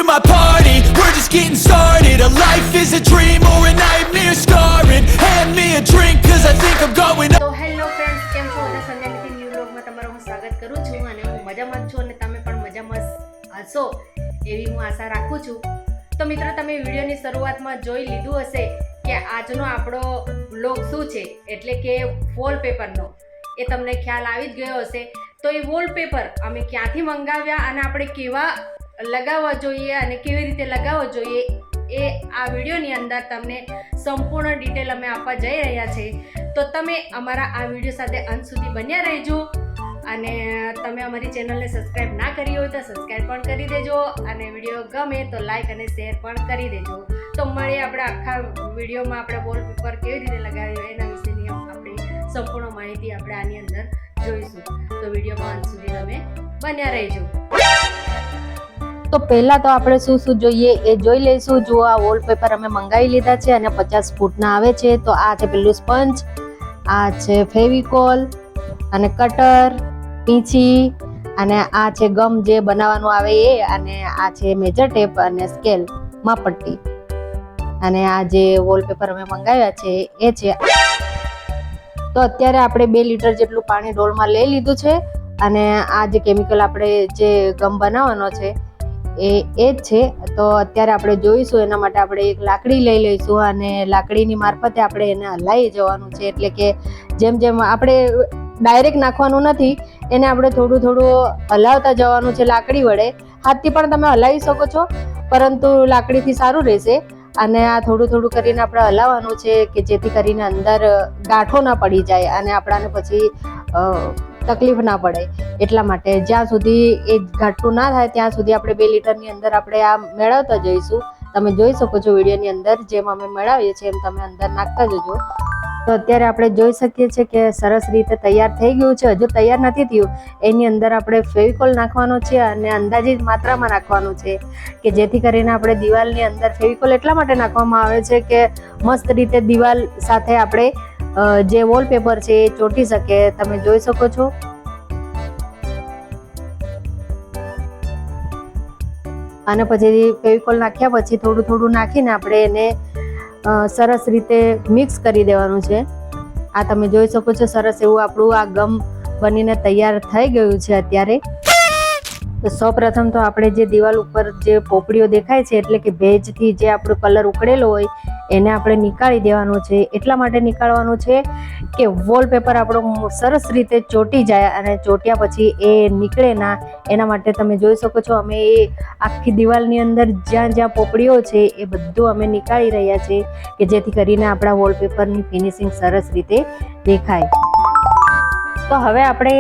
my party, we're just getting started. A life is a dream or a nightmare scarring. Hand me a drink cause I think I'm going તો hello friends, કેમ છો? અને સંધ્યાની new વ્લોગમાં તમારું હું સ્વાગત કરું છું અને હું મજામાં જ છું અને તમે પણ મજામાં હશો એવી હું આશા રાખું છું. તો મિત્રો, તમે વિડીયોની શરૂઆતમાં જોઈ લીધું હશે કે આજનો આપણો વ્લોગ શું છે, એટલે કે વોલપેપરનો. એ તમને ખ્યાલ આવી જ ગયો હશે. તો એ વોલપેપર અમે ક્યાંથી મંગાવ્યા અને આપણે કેવા લગાવવા જોઈએ અને કેવી રીતે લગાવવા જોઈએ એ આ વિડીયોની અંદર તમને સંપૂર્ણ ડિટેલ અમે આપવા જઈ રહ્યા છીએ. તો તમે અમારા આ વિડીયો સાથે અંત સુધી બન્યા રહેજો અને તમે અમારી ચેનલને સબસ્ક્રાઈબ ના કરી હોય તો સબસ્ક્રાઈબ પણ કરી દેજો અને વિડીયો ગમે તો લાઈક અને શેર પણ કરી દેજો. તો મળીએ આપણે આખા વિડીયોમાં આપણે વોલપેપર કેવી રીતે લગાવ્યો એના વિશેની આપણે સંપૂર્ણ માહિતી આપણે આની અંદર જોઈશું. તો વિડીયોમાં અંત સુધી તમે બન્યા રહેજો. તો પહેલા તો આપણે શું શું જોઈએ એ જોઈ લઈશું. જો આ વોલપેપર અમે મંગાવી લીધા છે અને 50 ફૂટના આવે છે. તો આ છે પેલું સ્પંજ, આ છે ફેવિકોલ અને કટર, પીંછી અને આ છે ગમ જે બનાવવાનું આવે એ, અને આ છે મેજર ટેપ અને સ્કેલ, માપપટ્ટી. અને આ જે વોલપેપર અમે મંગાવ્યા છે એ છે. તો અત્યારે આપણે 2 લીટર જેટલું પાણી ડોલમાં લઈ લીધું છે અને આ જે કેમિકલ આપણે જે ગમ બનાવવાનો છે એ જ છે. તો અત્યારે આપણે જોઈશું એના માટે આપણે એક લાકડી લઈ લઈશું અને લાકડીની મારફતે આપણે એને હલાવી જવાનું છે. એટલે કે જેમ જેમ આપણે ડાયરેક્ટ નાખવાનું નથી, એને આપણે થોડું થોડું હલાવતા જવાનું છે લાકડી વડે. હાથથી પણ તમે હલાવી શકો છો, પરંતુ લાકડીથી સારું રહેશે. અને આ થોડું થોડું કરીને આપણે હલાવવાનું છે કે જેથી કરીને અંદર ગાંઠો ના પડી જાય અને આપણાને પછી તકલીફ ના પડે. એટલા માટે જ્યાં સુધી એ ઘાટું ના થાય ત્યાં સુધી આપણે 2 લીટરની અંદર આપણે આ મેળવતા જઈશું. તમે જોઈ શકો છો વિડીયોની અંદર જેમ અમે મેળવીએ છીએ એમ તમે અંદર નાખતા જજો. તો અત્યારે આપણે જોઈ શકીએ છીએ કે સરસ રીતે તૈયાર થઈ ગયું છે. હજુ તૈયાર નથી થયું. એની અંદર આપણે ફેવિકોલ નાખવાનો છે અને અંદાજિત માત્રામાં નાખવાનું છે કે જેથી કરીને આપણે દિવાલની અંદર ફેવિકોલ એટલા માટે નાખવામાં આવે છે કે મસ્ત રીતે દિવાલ સાથે આપણે જે વોલપેપર છે એ ચોંટી શકે. તમે જોઈ શકો છો. અને પછી ફેવિકોલ નાખ્યા પછી થોડું થોડું નાખીને આપણે એને સરસ રીતે મિક્સ કરી દેવાનું છે. આ તમે જોઈ શકો છો સરસ એવું આપણું આ ગમ બનીને તૈયાર થઈ ગયું છે અત્યારે. તો સૌપ્રથમ તો આપણે જે દિવાલ ઉપર જે પોપડીઓ દેખાય છે એટલે કે ભેજથી જે આપણો કલર ઉકળેલો હોય એને આપણે નીકાળી દેવાનું છે. એટલા માટે નીકાળવાનું છે કે વોલપેપર આપણો સરસ રીતે ચોંટી જાય અને ચોંટ્યા પછી એ નીકળે ના. એના માટે તમે જોઈ શકો છો અમે એ આખી દિવાલની અંદર જ્યાં જ્યાં પોપડીઓ છે એ બધું અમે નીકાળી રહ્યા છીએ કે જેથી કરીને આપણા વોલપેપરની ફિનિશિંગ સરસ રીતે દેખાય. તો હવે આપણે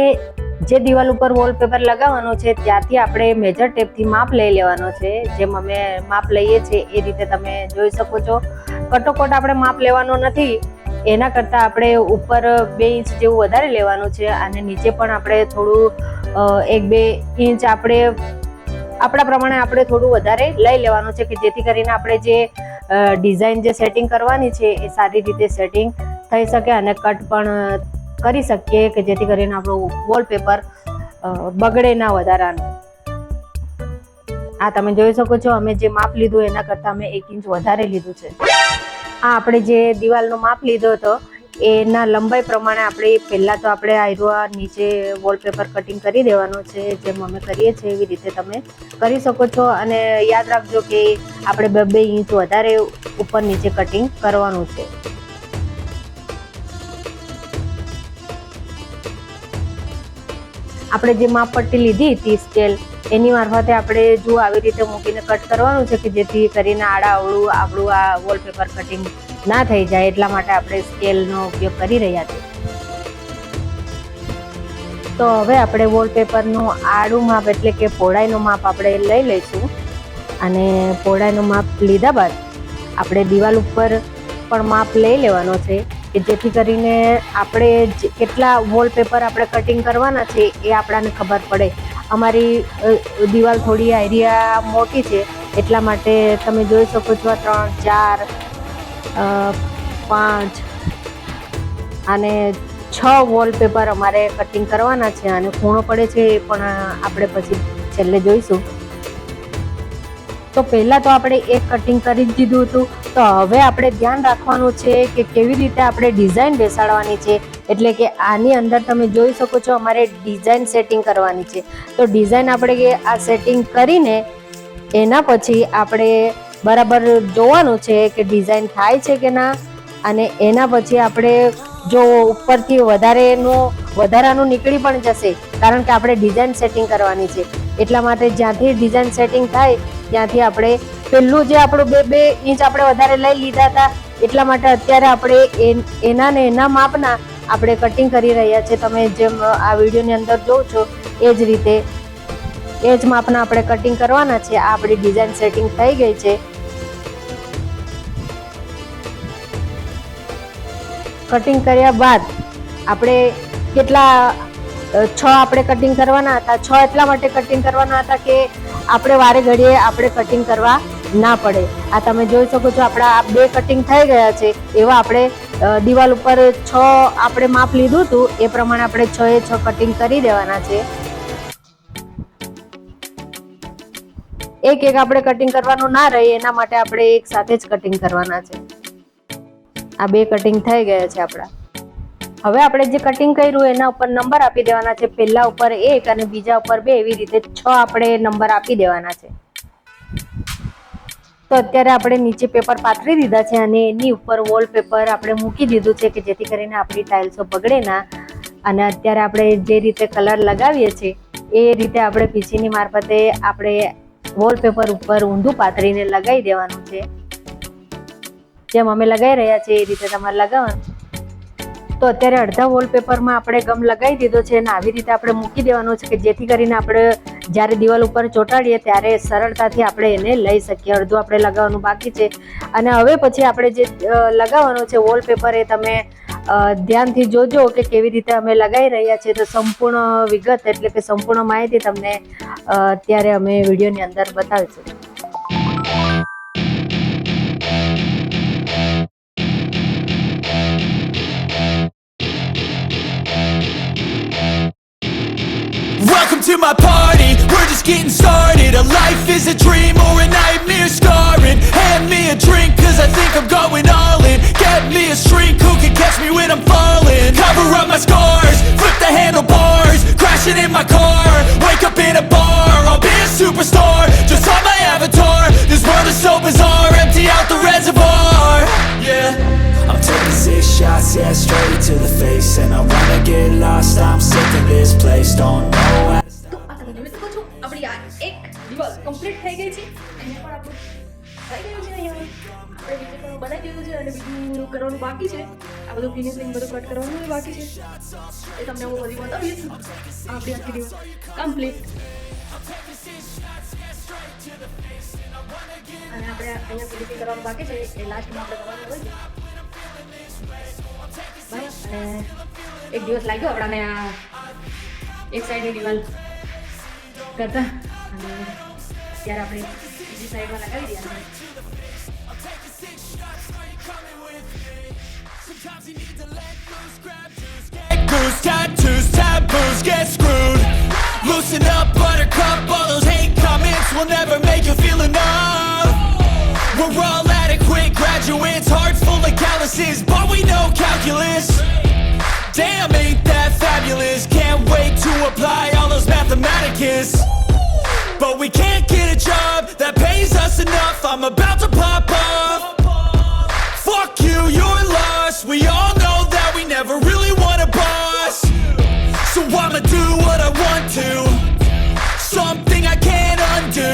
જે દિવાલ ઉપર વોલપેપર લગાવવાનો છે ત્યાંથી આપણે મેજર ટેપથી માપ લઈ લેવાનો છે. જેમ અમે માપ લઈએ છીએ એ રીતે તમે જોઈ શકો છો. કટોકટ આપણે માપ લેવાનો નથી, એના કરતાં આપણે ઉપર 2 ઇંચ જેવું વધારે લેવાનું છે અને નીચે પણ આપણે થોડું 1-2 ઇંચ આપણે આપણા પ્રમાણે આપણે થોડું વધારે લઈ લેવાનું છે કે જેથી કરીને આપણે જે ડિઝાઇન જે સેટિંગ કરવાની છે એ સારી રીતે સેટિંગ થઈ શકે અને કટ પણ કરી શકીએ કે જેથી કરીને આપણું વોલપેપર બગડે ના વધારાનું. આ તમે જોઈ શકો છો અમે જે માપ લીધું એના કરતાં અમે 1 ઇંચ વધારે લીધું છે. આ આપણે જે દિવાલનો માપ લીધો હતો એના લંબાઈ પ્રમાણે આપણે પહેલાં તો આપણે આયરો નીચે વોલપેપર કટિંગ કરી દેવાનો છે. જેમ અમે કરીએ છીએ એવી રીતે તમે કરી શકો છો. અને યાદ રાખજો કે આપણે 2 ઇંચ વધારે ઉપર નીચે કટિંગ કરવાનું છે. આપણે જે માપપટ્ટી લીધી હતી સ્કેલ એની મારફતે આપણે જો આવી રીતે મૂકીને કટ કરવાનું છે કે જેથી કરીને આપણું આ વોલપેપર કટિંગ ના થઈ જાય. એટલા માટે આપણે સ્કેલનો ઉપયોગ કરી રહ્યા છીએ. તો હવે આપણે વોલપેપરનું આડું માપ એટલે કે પહોળાઈનું માપ આપણે લઈ લઈશું. અને પહોળાઈનું માપ લીધા બાદ આપણે દિવાલ ઉપર પણ માપ લઈ લેવાનો છે કે જેથી કરીને આપણે કેટલા વોલપેપર આપણે કટિંગ કરવાના છે એ આપણને ખબર પડે. અમારી દિવાલ થોડી એરિયા મોટી છે એટલા માટે તમે જોઈ શકો છો 3, 4, 5 અને 6 વોલપેપર અમારે કટિંગ કરવાના છે અને ખૂણો પડે છે એ પણ આપણે પછી છેલ્લે જોઈશું. તો પહેલાં તો આપણે એક કટિંગ કરી જ દીધું હતું. તો હવે આપણે ધ્યાન રાખવાનું છે કે કેવી રીતે આપણે ડિઝાઇન બેસાડવાની છે. એટલે કે આની અંદર તમે જોઈ શકો છો અમારે ડિઝાઇન સેટિંગ કરવાની છે. તો ડિઝાઇન આપણે આ સેટિંગ કરીને એના પછી આપણે બરાબર જોવાનું છે કે ડિઝાઇન થાય છે કે ના. અને એના પછી આપણે જો ઉપરથી વધારાનું નીકળી પણ જશે, કારણ કે આપણે ડિઝાઇન સેટિંગ કરવાની છે. એટલા માટે જ્યાંથી ડિઝાઇન સેટિંગ થાય ત્યાંથી આપણે પેલું જે આપણું 2 ઇંચ આપણે વધારે લઈ લીધા હતા, એટલા માટે અત્યારે આપણે એના ને એના માપના આપણે કટિંગ કરી રહ્યા છે. તમે જેમ આ વિડીયોની અંદર જોવો છો એ જ રીતે એ જ માપના આપણે કટિંગ કરવાના છે. આ આપણી ડિઝાઇન સેટિંગ થઈ ગઈ છે. કટિંગ કર્યા બાદ આપણે કેટલા 6 આપણે કટિંગ કરવાના હતા. 6 એટલા માટે કટિંગ કરવાના હતા કે આપણે વારે ઘડીએ આપણે કટિંગ કરવા ના પડે. આ તમે જોઈ શકો છો આપણા આ 2 કટિંગ થઈ ગયા છે. એવા આપણે દિવાલ ઉપર 6 આપણે માપ લીધું હતું એ પ્રમાણે આપણે 6 એ 6 કટિંગ કરી દેવાના છે. એક આપણે કટિંગ કરવાનું ના રહે એના માટે આપણે એક સાથે જ કટિંગ કરવાના છે. આ 2 કટિંગ થઈ ગયા છે આપણા. હવે આપણે જે કટિંગ કર્યું એના ઉપર નંબર આપી દેવાના છે. પહેલા ઉપર 1 અને બીજા ઉપર 2, એવી રીતે 6 આપણે નંબર આપી દેવાના છે. તો અત્યારે આપણે નીચે પેપર પાથરી દીધા છે અને એની ઉપર વોલપેપર આપણે મૂકી દીધું છે કે જેથી કરીને આપણી ટાઇલ્સો બગડે ના. અને અત્યારે આપણે જે રીતે કલર લગાવીએ છીએ એ રીતે આપણે પીસીની મારફતે આપણે વોલપેપર ઉપર ઊંધું પાથરીને લગાવી દેવાનું છે. જેમ અમે લગાવી રહ્યા છીએ એ રીતે તમારે લગાવવાનું. તો અત્યારે અડધા વોલપેપરમાં આપણે ગમ લગાવી દીધો છે અને આવી રીતે આપણે મૂકી દેવાનું છે કે જેથી કરીને આપણે જ્યારે દિવાલ ઉપર ચોંટાડીએ ત્યારે સરળતાથી આપણે એને લઈ શકીએ. અડધું આપણે લગાવવાનું બાકી છે. અને હવે પછી આપણે જે લગાવવાનું છે વોલપેપર એ તમે ધ્યાનથી જોજો કે કેવી રીતે અમે લગાવી રહ્યા છીએ. તો સંપૂર્ણ વિગત એટલે કે સંપૂર્ણ માહિતી તમને અત્યારે અમે વિડીયોની અંદર બતાવીશું. Welcome to my party, we're just getting started. A life is a dream or a nightmare scarring. Hand me a drink cause I think I'm going all in. Get me a shrink who can catch me when I'm falling. Cover up my scars, flip the handlebars. Crashing in my car, wake up in a bar. I'll be a superstar, just on my avatar. This world is so bizarre, empty out the reservoir. Yeah, I'm taking 6 shots, yeah, straight to the face. And I wanna get lost, I'm sick of this place. Don't know how તો આ તમે જોઈ શકો છો આપણી આ એક દિવાલ કમ્પ્લીટ થઈ ગઈ છે. અહીંયા પણ આપણું થઈ ગયું છે. અહીંયા આપણે બીજું બનાવી દીધું છે અને બીજું કરવાનું બાકી છે. આ બધું ફિનિશિંગ બધું કટ કરવાનું બાકી છે. એ તમને હું બધી બતાવીશ. આપણી આખી દિવાલ કમ્પ્લીટ. અને આપણે અહીંયા ફિનિશિંગ કરવાનું બાકી છે એ લાસ્ટમાં આપણે કરવાનું હોય છે. બરાબર. અને એક દિવસ લાગ્યો આપણાને આ એક સાઈડની દિવાલ કરતા અને ત્યારે આપણે બીજી સાઈડમાં લગાવી દઈએ. Goose tattoos, taboos, get screwed. Loosen up, buttercup, all those hate comments will never make you feel enough. We're all adequate graduates, heart full of calluses, but we know calculus. Damn, ain't that fabulous? Can't wait to apply all those mathematicus. But we can't get a job that pays us enough. I'm about to pop off. Fuck you, you're lost. We all know that we never really want a boss. So I'ma do what I want to. Something I can't undo.